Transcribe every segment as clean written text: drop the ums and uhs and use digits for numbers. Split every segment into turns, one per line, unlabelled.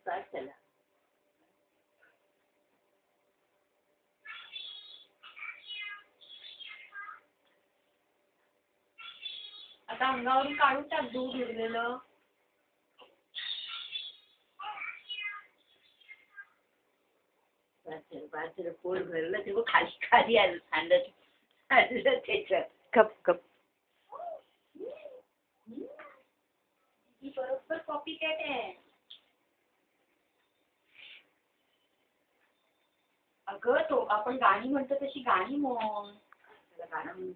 काय चला
आता अंगावरून काढून टाक दूध उरलेलं.
बाजूला पोट भरलं तेव्हा खाली खाली आलं सांडलं त्याच्यात.
कप कप
ही बरोबर कॉपी कॅट आहे. अगं तो आपण गाणी म्हणतो तशी गाणी म्हण.
त्याला गाणं म्हणून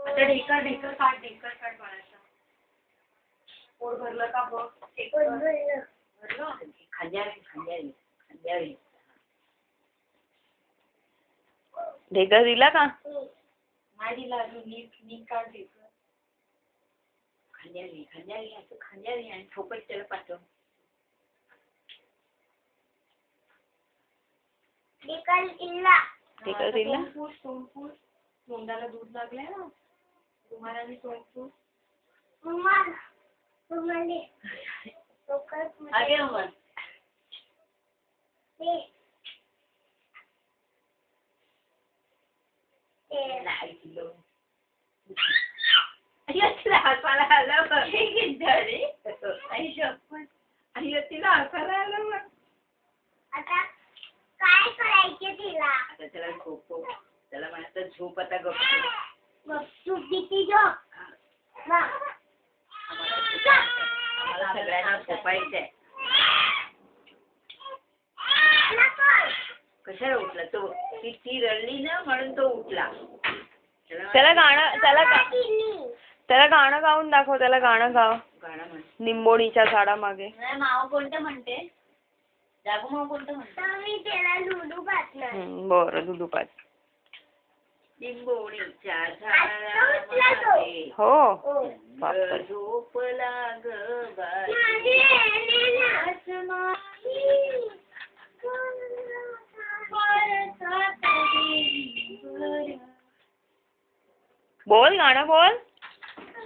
आता ढेकर ढेकर काढ बाळाचा. पोट भरलं का बघ. भरलं.
खांद्यावी
ढेकर दिला का?
नाही दिला अजून. नीट काढ ढेकर.
खांद्यावी असं खांद्यावी आणि फोकट त्याला पाठव.
ढेकर दिला.
तोंड पुस. तोंडाला दूध लागलंय ना. रुमालाने तोंड पुस.
आगे उमर तिला हसायला आलं बघ. आई शपथ. आई तिला हसायला आलं बघ.
आता काय करायचे तिला?
आता त्याला झोप. त्याला म्हणायचं झोप आता गप्प.
तू किती झोप?
आम्हाला सगळ्यांना झोपायचंय. कशाला उठला तो? ती रडली ना म्हणून तो उठला.
त्याला गाणं गाऊन दाखव. त्याला गाणं गाव.
गाणं म्हण.
निंबोणीच्या झाडामागे.
माव कोणतं म्हणते? जागू माव कोणतं म्हणते?
मी त्याला लुडू पाहणार.
बरं दुधू पाच.
निंबोणीच्या झाडामागे
हो बापरे.
झोपला ग बाई.
बोल गाणं बोल.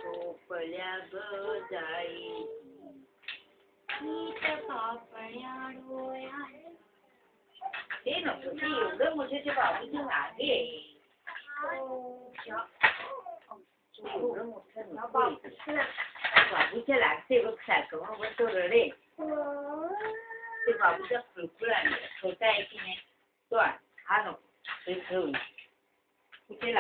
झोपल्या ग जाई. ते नको ते एवढं मोठे बाबूच्या मागे. एवढं मोठं बाबूच्या लागते बघ सारखं. मग तो रडे. ते बाबूचा खुळखुळ आणला. छोटा आहे की नाही तो आण. हा नको ते ठेवून कुठे